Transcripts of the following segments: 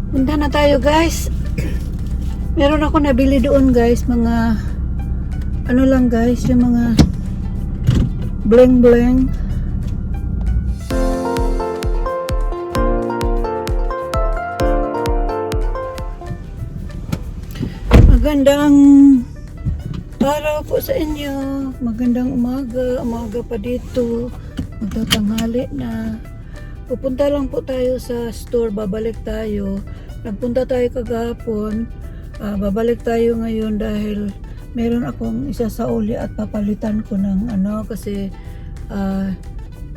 Punta na tayo guys. Meron ako nabili doon guys, mga ano lang guys, yung mga bling bling. Magandang araw po sa inyo. Magandang umaga pa dito. Magtatanghali na. Pupunta lang po tayo sa store, babalik tayo. Nagpunta tayo kagahapon. Babalik tayo ngayon dahil meron akong isa sa uli at papalitan ko ng ano kasi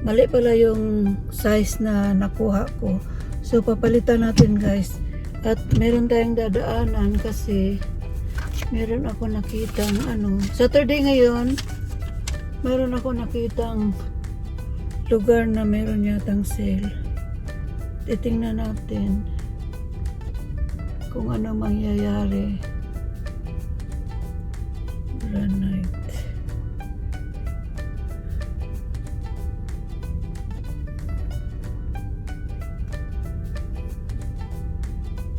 mali pala yung size na nakuha ko. So papalitan natin guys. At meron tayong dadaanan kasi meron ako nakitang ano, Saturday ngayon, meron ako nakitang lugar na meron yatang sale. Titingnan natin kung ano mangyayari. Granite.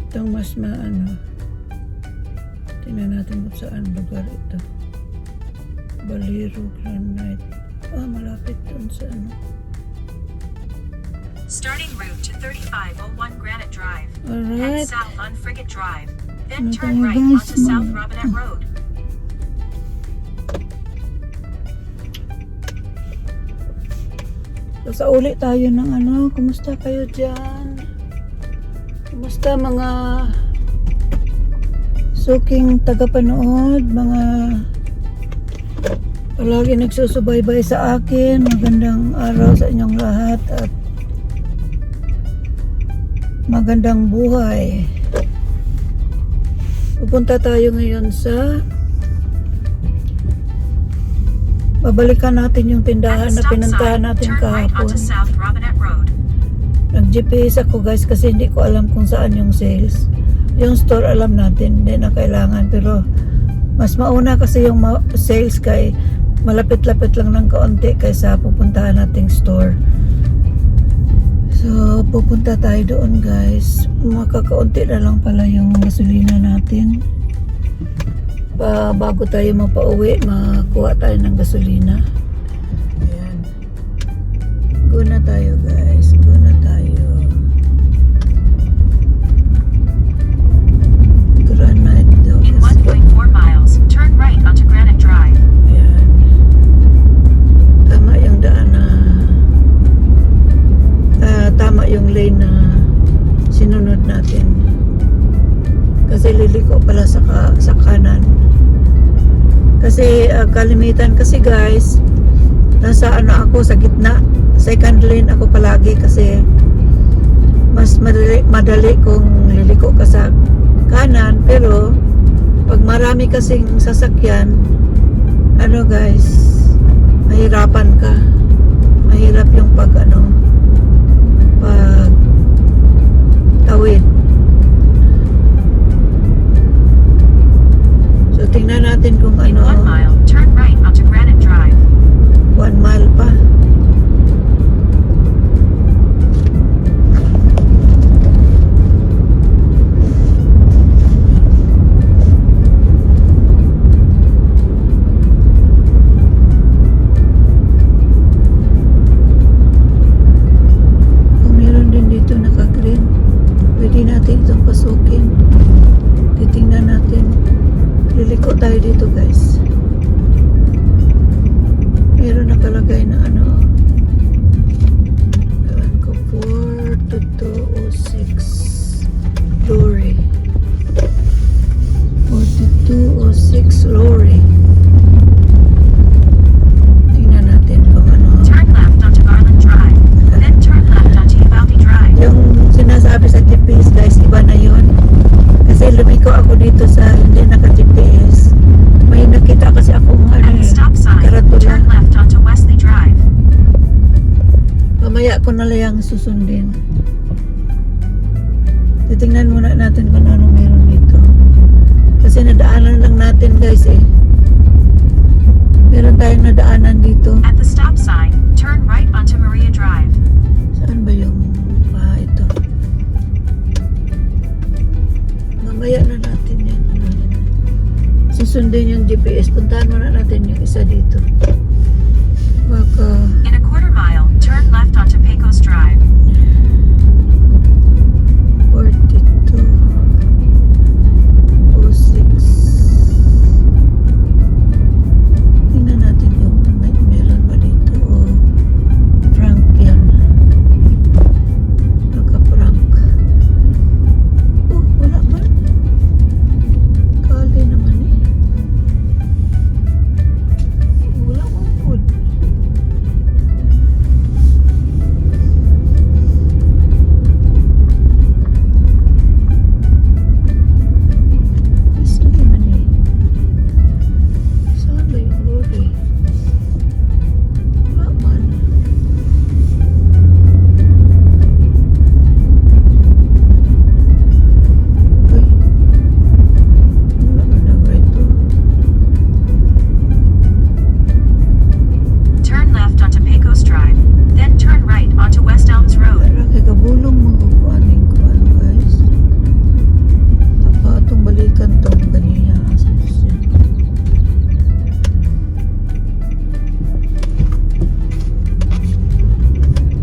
Itong mas maano. Tingnan natin kung saan lugar ito. Baliro Granite. Malapit doon sa ano. Starting route to 3501 Granite Drive. Alright. Head south on Frigate Drive. Then Ano turn tayo, right guys? onto South Robinette Road. So, sa uli tayo ng ano. Kumusta kayo dyan? Kumusta mga suking tagapanood, mga palagi nagsusubaybay sa akin. Magandang araw sa inyong lahat at magandang buhay. Pupunta tayo ngayon sa babalikan natin yung tindahan na pinuntahan natin kahapon. Nag-GPS ako guys kasi hindi ko alam kung saan yung sales. Yung store alam natin, hindi na kailangan, pero mas mauna kasi yung sales kay malapit-lapit lang ng kaunti kaysa pupuntahan nating store. So pupunta tayo doon guys. Makakaunti na lang pala yung gasolina natin. Bago tayo mapauwi, makuha tayo ng gasolina. Ayan. Go na tayo guys, go na tayo. Granite daw. In 1.4 miles, turn right onto Granite Drive. Ayan. Tama yung daan na tama yung lane na sinunod natin. Kasi liliko pala sa kanan. Kasi kalimitan kasi guys, nasa ano ako sa gitna. Second lane ako palagi kasi mas madali kung liliko ka sa kanan, pero pag marami kasing sasakyan, ano guys, mahirapan ka. Mahirap yung pag tawid. So tingnan natin kung In ano. 1 mile, turn right onto Granite Drive. 1 mile pa. Liliko tayo dito guys. Meron nakalagay na ano, ewan ko, 4206 lorry. 4206 lorry. Tingnan natin kung ano. Turn left onto Garland Drive. Then turn left onto Uvalde Drive. Yung sinasabi sa GPS guys, iba na yun. Kasi lumiko ako dito sa hindi naka-GPS. May nakita kasi akong At the stop sign, karatula. turn left onto Wesley Drive. Mamaya ko na lang susundin. Titingnan muna natin kung ano meron dito. Kasi nadaanan lang natin guys eh. Meron tayong nadaanan dito. At the stop sign, turn right onto Maria Drive. Saan ba yung ito? sundin yung GPS. Puntahan muna natin yung isa dito. Baka In a quarter mile, turn left onto Pecos Drive. 4206. Tingnan natin kung meron ba dito o prank yan. Naka-prank. Oh, wala man. Kali naman eh. Wala man food. Isli man eh. Saan ba yung lorry? Wala man. Uy. Wala man na ba ito? Turn left onto Pecos Drive. Then turn right onto West Elms Road. Para kay kabulong mo kuaning kuan guys. Apa itong balikan tong ganiya sa siya.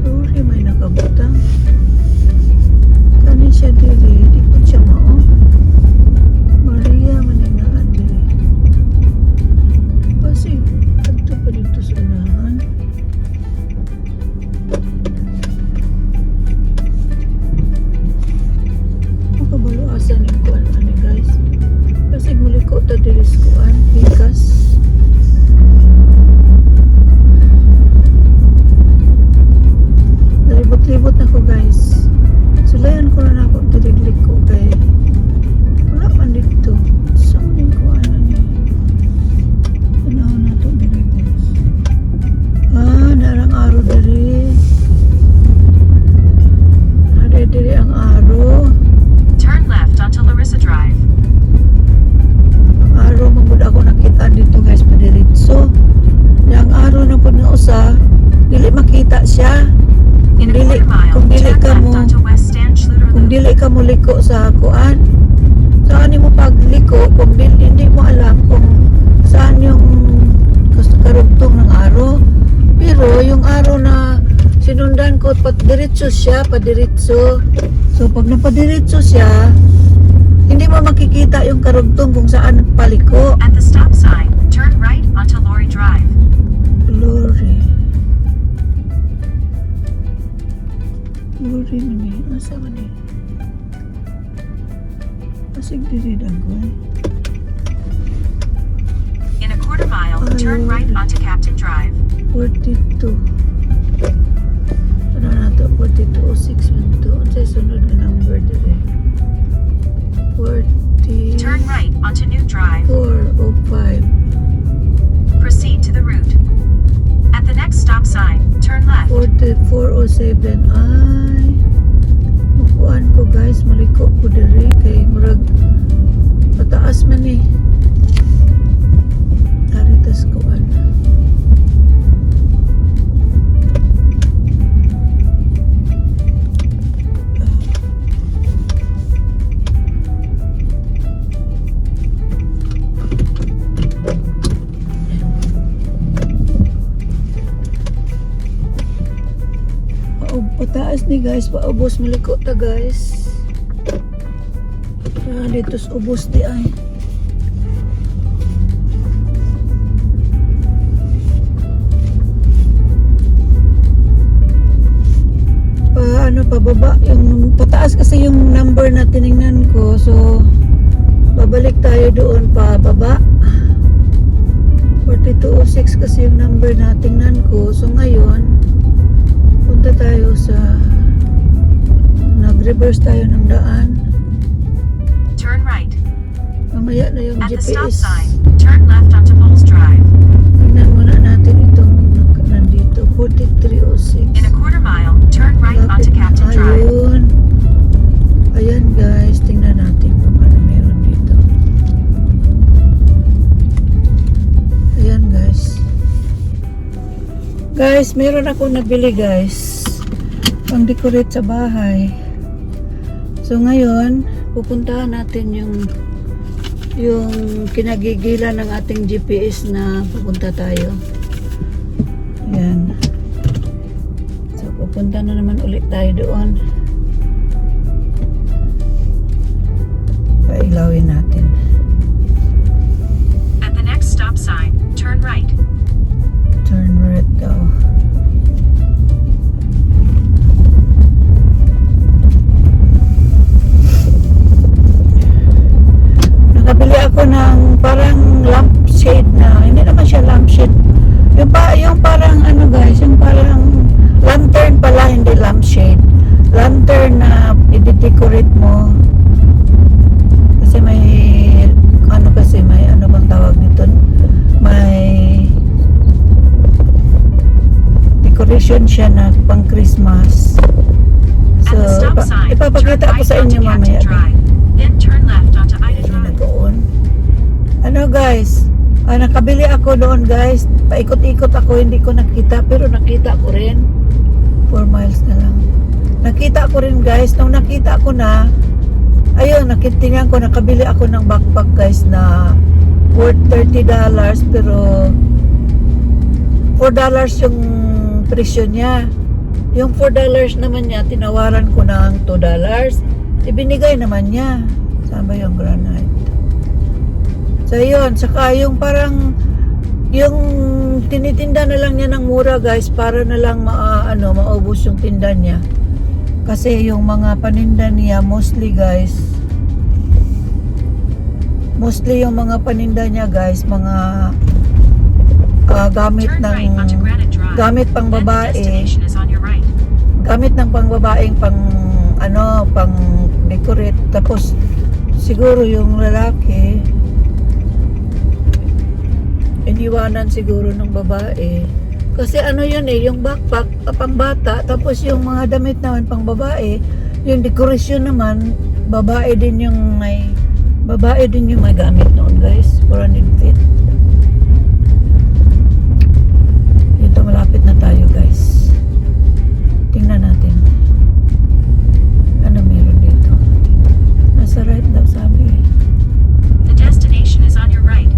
Lori may nakabutang. Kani siya diri, di po siya mao. Maria maningaan diri. Kasi adto pa dito sa unahan. Makabaluasan yung kuan ani guys. Kasi muli ko ta diri sa kuan, Pikas. Libot-libot na ko guys. Sulayan ko na ako diriglik ko kay wala man dito. Sa maning kuan ani. Tanaw na to diri guys. Narang aro diri. Ada diri ang aro. Turn left onto Larissa Drive. Ang araw magud ako nakita dito guys padiretso. Yang araw na pud nga usa, dili makita siya. In Kung a dili, quarter mile, kung dili turn ka left mo, onto West Stan Schluter kung Loop. dili ka mo liko sa kuan. Saan mo pagliko kung hindi mo alam kung saan yung karugtong ng araw. Pero yung araw na sinundan ko padiretso siya, padiretso. So pag napadiretso siya, hindi mo makikita yung karugtong kung saan paliko. At the stop sign, turn right onto Lorry Drive. Lori. Lori man eh. Asa man eh. Asig diri dagway. In a quarter mile, turn right onto Captain Drive. 42. Ano na to? 4206 man to. Ano sa'y sunod na number diri? 4405. Turn right onto New Drive. 405. Proceed to the route. At the next stop sign, turn left. 4407. Ay. Mukuan ko guys. Maliko ko diri. Kay murag pataas man eh. Taritas kuan. Pataas ni guys, paubos maliko ta guys. Dito sa ubos di ay. Pababa yung pataas kasi yung number na tiningnan ko, so babalik tayo doon pa baba. 4206 kasi yung number na tingnan ko, so ngayon punta tayo sa nag-reverse tayo ng daan. Turn right. Mamaya na yung At the stop GPS. sign, turn left onto Bulls Drive. Tingnan muna natin itong nandito, 4306. In a quarter mile, turn right onto Captain Drive. Ayun. Ayan guys, tingnan natin kung ano meron dito. Ayan guys. Guys, meron ako nabili guys. Pang decorate sa bahay. So ngayon, pupuntahan natin yung yung kinagigilan ng ating GPS na pupunta tayo. Yan. So, pupunta na naman ulit tayo doon. Pailawin natin. At the next stop sign, turn right. Turn right daw. Nakabili ako ng parang lampshade na, hindi naman siya lampshade. Yung parang ano guys, yung parang lantern pala, hindi lampshade. Lantern na i-decorate mo. Kasi may ano bang tawag nito? May decoration siya na pang Christmas. At the stop sign, turn Ipapakita ko right sa onto inyo mamaya. Captain Drive. Then turn left onto Ida Drive. Doon. Ano guys? Nakabili ako doon guys. Paikot-ikot ako, hindi ko nakita. Pero nakita ko rin. 4 miles na lang. Nakita ko rin guys. Nung nakita ko na, ayun, nakitingnan ko, nakabili ako ng backpack guys na worth $30 pero $4 yung presyo niya. Yung $4 naman niya, tinawaran ko ng $2. Ibinigay naman niya. Saan ba yung granite? So yun, saka yung parang yung tinitinda na lang niya ng mura guys para na lang maubos yung tinda niya. Kasi yung mga paninda niya mostly guys, yung mga paninda niya guys, mga gamit Turn right onto ng Granite Drive. gamit pang Then the babae, destination is on your right. gamit ng pang babaeng pang decorate. Tapos siguro yung lalaki iniwanan siguro ng babae. Kasi ano yun yung backpack pang bata, tapos yung mga damit naman pang babae, yung decoration naman, babae din yung may gamit noon guys, 400 feet. Dito malapit na tayo guys. Tingnan natin. Ano meron dito? Nasa right daw sabi. The destination is on your right.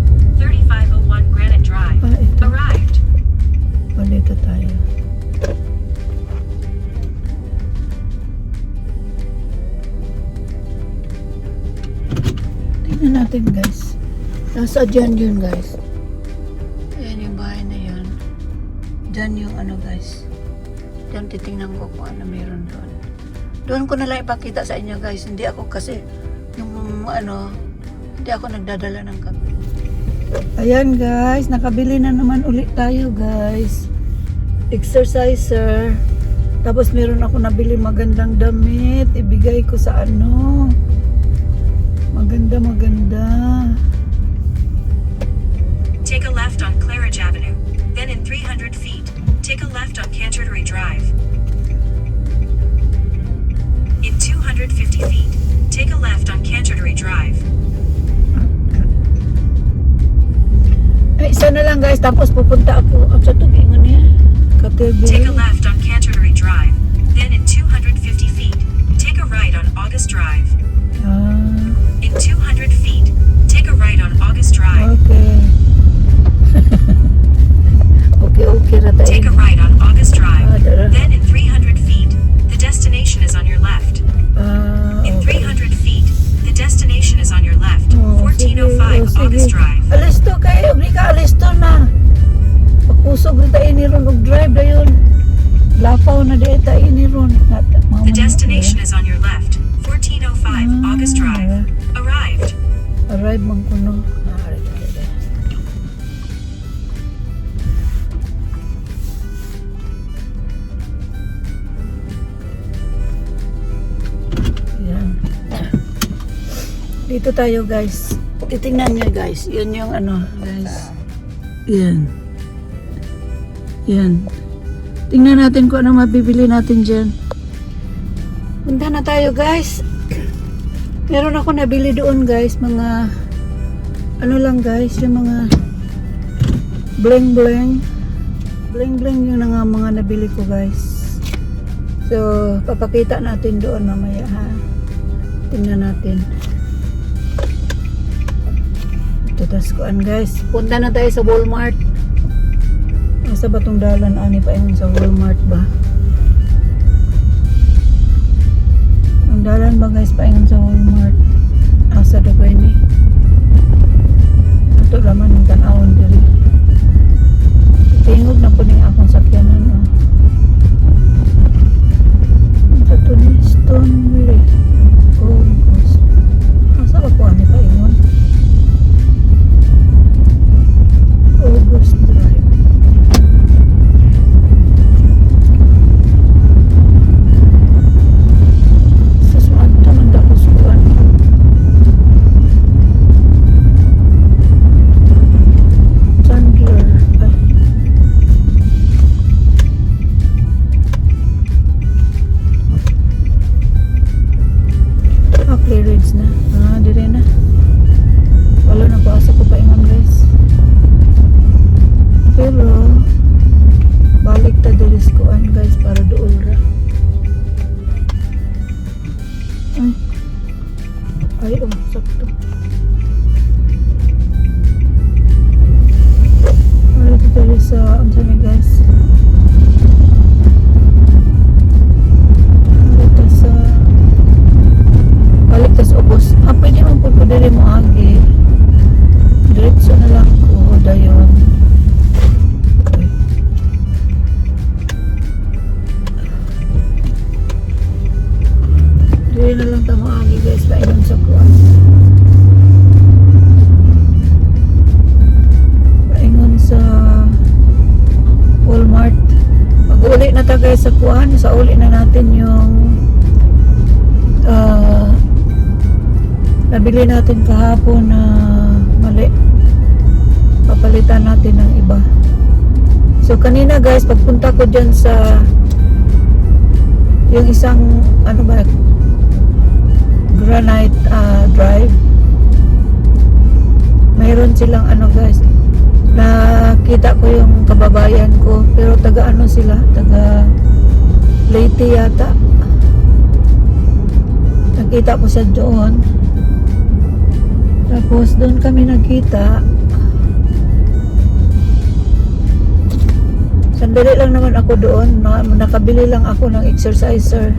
3501 Granite Drive. Ito. Arrived. Dito tayo. Tingnan natin guys. Nasa dyan yun guys. Ayan yung bahay na yun. Dyan yung guys. Dyan titingnan ko kung ano meron doon. Doon ko na lang ipakita sa inyo guys. Hindi ako kasi hindi ako nagdadala ng kape. Ayan guys, nakabili na naman ulit tayo guys. Exerciser. Tapos meron ako nabili magandang damit. Ibigay ko sa maganda. Take a left on Claridge Avenue. Then in 300 feet, take a left on Canterbury Drive. In 250 feet, take a left on Canterbury Drive. Isa na lang guys, tapos pupunta ako sa tugingan niya. Take a left on Canterbury Drive. Then in 250 feet, take a right on August Drive. In 200 feet, take a right on August Drive. Okay. okay rata. Take a right on August Drive. Dara. Then in 300 feet, the destination is on your left. In 300 feet, the destination is on your left. 1405 August Drive. Alis to kayo, hindi ka alis to na. Pagkusog na tayo ni Ron, drive na yun. Lapaw na di tayo ni Ron. The destination is on your left. 1405 August Drive. Arrived. Arrive man ko no. Yan. Dito tayo guys. Titingnan nyo guys. Yun yung guys. Yan. Yan. Tingnan natin kung ano mabibili natin dyan. Punta na tayo guys. Meron ako nabili doon guys. Mga lang guys. Yung mga bling bling. Bling bling yung mga nabili ko guys. So papakita natin doon mamaya ha. Tingnan natin. Tapos kuan guys, punta na tayo sa Walmart. Asa ba tong dalan ani pa ingon sa Walmart ba? Ang dalan ba guys pa ingon sa Walmart? Asa daw ba ini? Ito laman ng tanawon diri. Tingog na po ning akong sakyanan no. Ito to ni Stoneway. Oh, gosh. Asa ba po ani pa ingon? August Drive. Saswaan naman ako suwan. Chandler. Ay. Clearance na. Dire na. Wala na po asa ko pa ingon guys. Pero balik ta diri sa kuan guys para dool ra. Ay oh, sakto. Balik diri sa unsa ni guys. Balik ta sa ubos. Pwede man po diri mo agi. Diretso na lang ko dayon. Dili na lang tamo agi guys, paingon sa kuan. Paingon sa Walmart. Pag-uli na ta guys sa kuan, sa uli na natin yung nabili natin kahapon na mali. Papalitan natin ng iba. So kanina guys, pagpunta ko dyan sa yung isang ano ba, Granite Drive, mayroon silang ano guys, nakita ko yung kababayan ko, pero taga ano sila, taga Leyte yata. Nakita ko sa doon, tapos doon kami nagkita. Sandali lang naman ako doon, nakabili lang ako ng exerciser.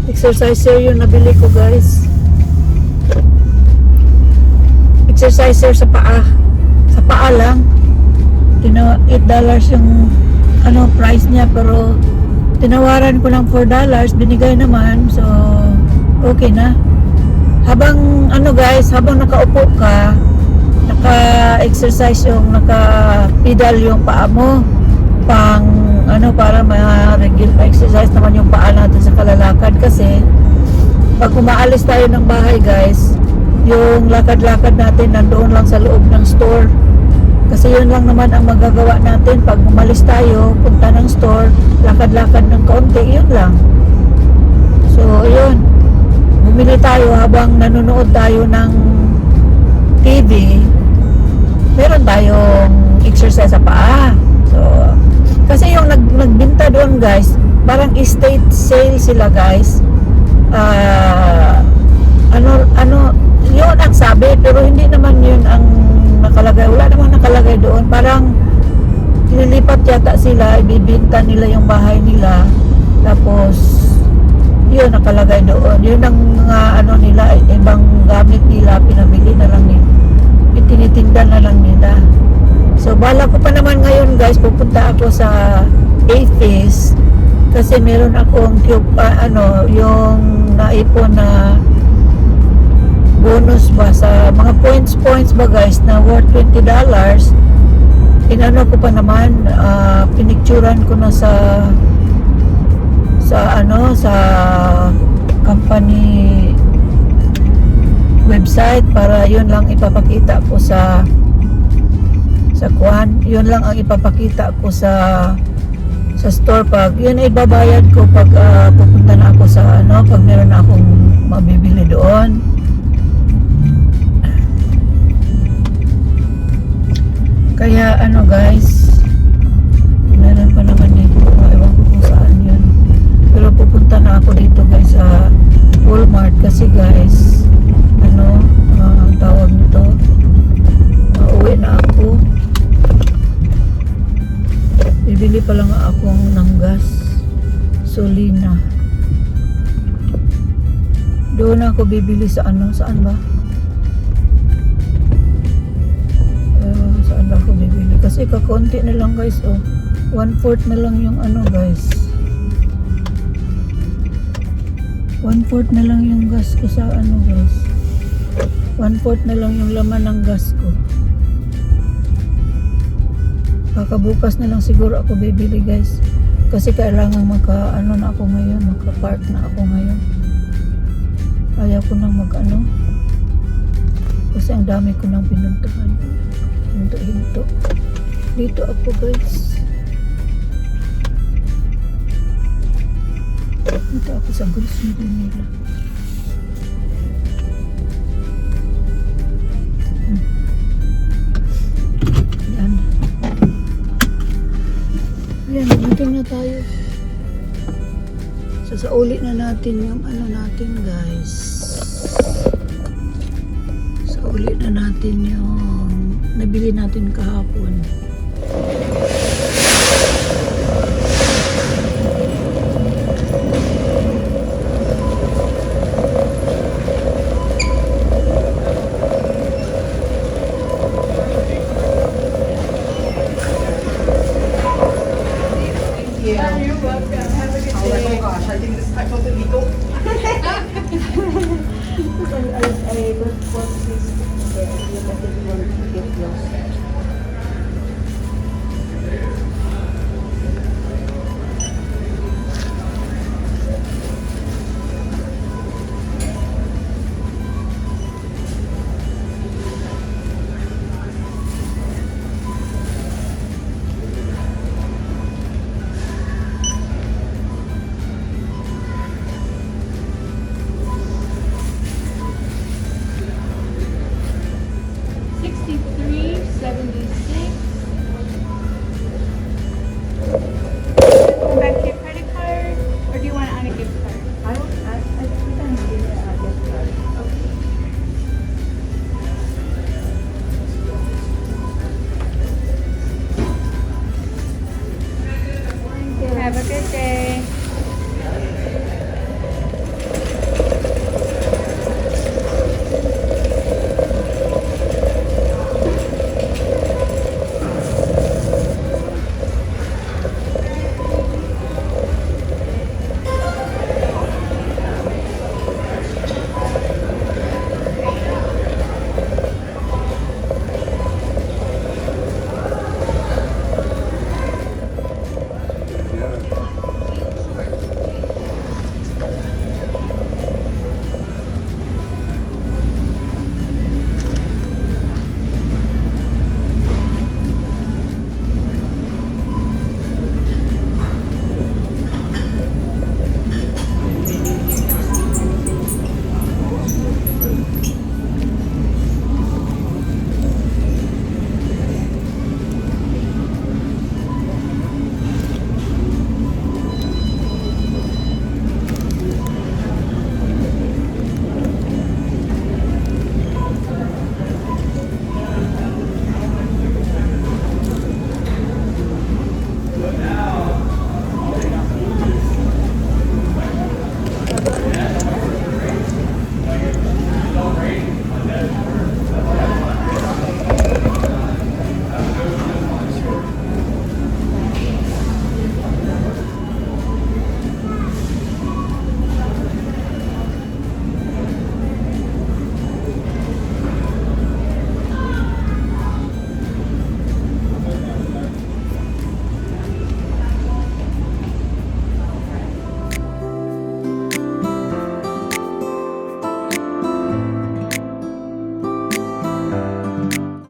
Exerciser yung nabili ko guys. Exerciser sa paa. Sa paa lang. $8 yung ano price niya, pero tinawaran ko lang $4, binigay naman, so okay na. Habang ano guys, habang nakaupo ka, naka-exercise yung naka-pedal yung paa mo, pang ano, para ma-exercise naman yung paa natin sa kalalakad. Kasi pag umaalis tayo ng bahay guys, yung lakad-lakad natin nandoon lang sa loob ng store. Kasi yun lang naman ang magagawa natin. Pag umalis tayo, punta ng store, lakad-lakad ng kaunti, yun lang. So yun, bumili tayo habang nanonood tayo ng TV. Meron tayong exercise sa paa. So kasi yung nagbinta doon guys, parang estate sale sila guys. Ano yun ang sabi, pero hindi naman yun ang nakalagay. Wala namang nakalagay doon. Parang nililipat yata sila, ibibinta nila yung bahay nila, tapos yun nakalagay doon. Yun ang mga ano nila, ibang gamit nila, pinamili na lang nila, itinitinda na lang nila. So bala ko pa naman ngayon guys, pupunta ako sa Atheist kasi meron akong yung naipon na bonus ba sa mga points ba guys, na worth $20. Inano ko pa naman, pinicturan ko na sa company website, para yun lang ipapakita ko sa kuan. Yun lang ang ipapakita ko sa store. Pag yun ay babayad ko pag pupunta na ako sa pag meron na akong mabibili doon. Kaya guys, meron pa naman dito, ewan ko kung saan yun, pero pupunta na ako dito guys sa Walmart kasi guys, bibili pa lang akong ng gas. Solina. Doon ako bibili sa ano, saan ba? Saan ba ako bibili? Kasi kakonti na lang guys, oh. 1/4 na lang yung ano guys. 1/4 na lang yung gas ko sa ano guys. 1/4 na lang yung laman ng gas ko. Kakabukas na lang siguro ako bibili guys. Kasi kailangan ano na ako ngayon, maka-park na ako ngayon. Ayaw ko nang mag-ano. Kasi ang dami ko nang pinuntahan. Hinto. Dito ako guys. Dito ako sa grocery nila. Yan. Ayan, dumating na tayo. So, sa uli na natin yung ano natin guys. Sa uli na natin yung nabili natin kahapon.